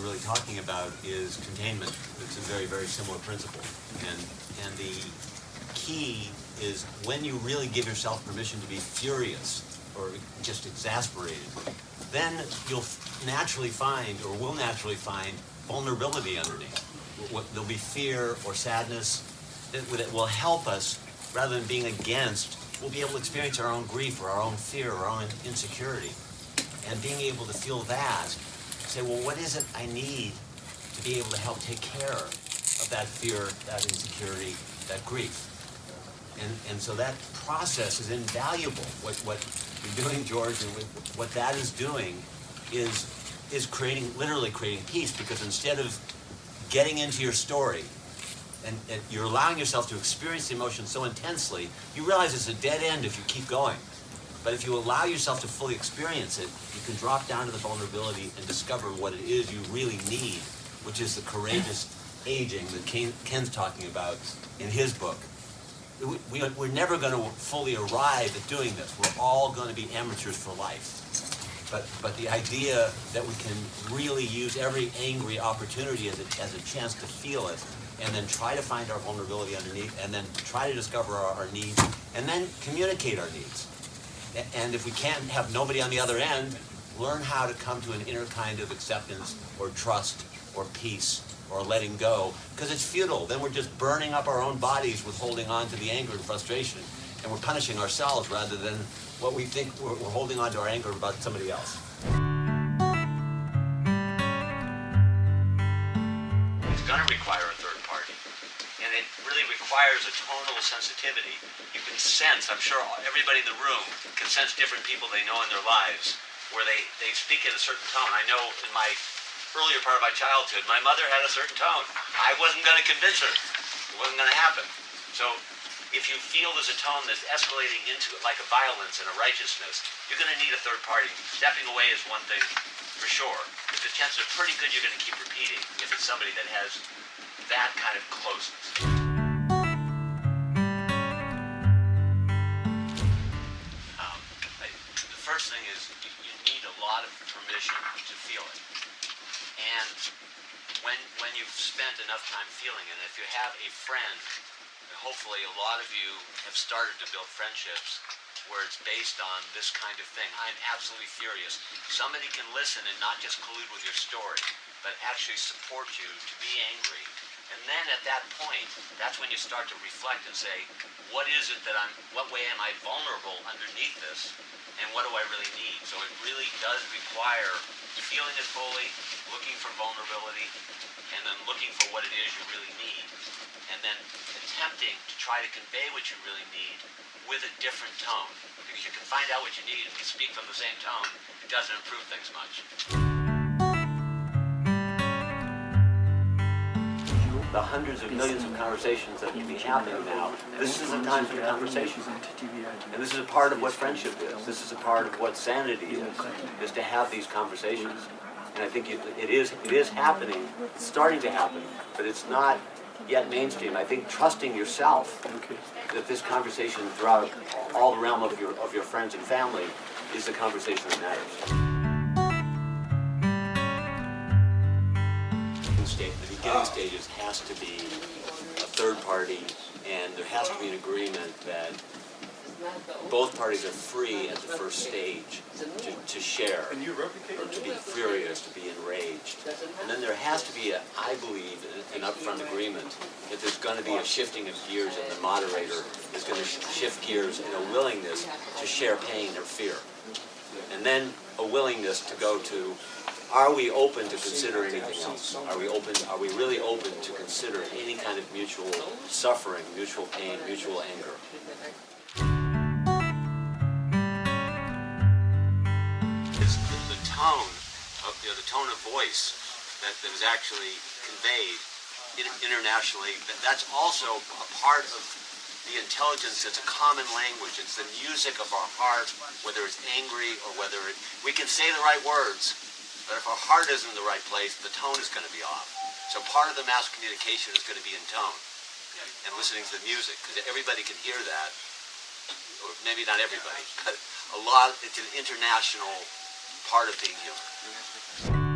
we're really talking about is containment. It's a very, very similar principle. And the key is when you really give yourself permission to be furious or just exasperated, then you'll naturally find, or will naturally find, vulnerability underneath. There'll be fear or sadness that will help us, rather than being against. We'll be able to experience our own grief or our own fear or our own insecurity. And being able to feel that, say, well, what is it I need to be able to help take care of that fear, that insecurity, that grief? And so that process is invaluable. What you're doing, George, and what that is doing is literally creating peace, because instead of getting into your story, and you're allowing yourself to experience the emotion so intensely, you realize it's a dead end if you keep going. But if you allow yourself to fully experience it, you can drop down to the vulnerability and discover what it is you really need, which is the courageous aging that Ken's talking about in his book. We're never going to fully arrive at doing this. We're all going to be amateurs for life. But the idea that we can really use every angry opportunity as a chance to feel it, and then try to find our vulnerability underneath, and then try to discover our needs, and then communicate our needs. And if we can't have nobody on the other end, learn how to come to an inner kind of acceptance or trust or peace or letting go, because it's futile. Then we're just burning up our own bodies with holding on to the anger and frustration, and we're punishing ourselves rather than what we think we're holding on to our anger about somebody else. It's going to require a third party, and it really requires a tonal sensitivity. You can sense, I'm sure everybody in the room can sense different people they know in their lives where they speak in a certain tone. I know in my earlier part of my childhood, my mother had a certain tone. I wasn't going to convince her. It wasn't going to happen. So if you feel there's a tone that's escalating into it, like a violence and a righteousness, you're going to need a third party. Stepping away is one thing for sure. But the chances are pretty good you're going to keep repeating if it's somebody that has that kind of closeness. The first thing is you need a lot of permission to feel it. And when you've spent enough time feeling it, and if you have a friend, and hopefully a lot of you have started to build friendships where it's based on this kind of thing. I'm absolutely furious. Somebody can listen and not just collude with your story, but actually support you to be angry. And then at that point, that's when you start to reflect and say, what way am I vulnerable underneath this? And what do I really need? So it really does require feeling it fully, looking for vulnerability, and then looking for what it is you really need. And then attempting to try to convey what you really need with a different tone. Because you can find out what you need and you speak from the same tone, it doesn't improve things much. The hundreds of millions of conversations that will be happening now, this is a time for the conversation. And this is a part of what friendship is. This is a part of what sanity is to have these conversations. And I think it is happening, it's starting to happen, but it's not yet mainstream. I think trusting yourself that this conversation throughout all the realm of your friends and family is the conversation that matters. The beginning stages has to be a third party, and there has to be an agreement that both parties are free at the first stage to share, or to be furious, to be enraged. And then there has to be, I believe, an upfront agreement that there's going to be a shifting of gears, and the moderator is going to shift gears in a willingness to share pain or fear. And then a willingness to go to, are we open to consider anything else? Are we really open to consider any kind of mutual suffering, mutual pain, mutual anger? The tone of voice that is actually conveyed internationally, that's also a part of the intelligence. It's a common language. It's the music of our heart, whether it's angry or whether we can say the right words, but if our heart isn't in the right place, the tone is going to be off. So part of the mass communication is going to be in tone and listening to the music, because everybody can hear that, or maybe not everybody, but it's an international part of being human.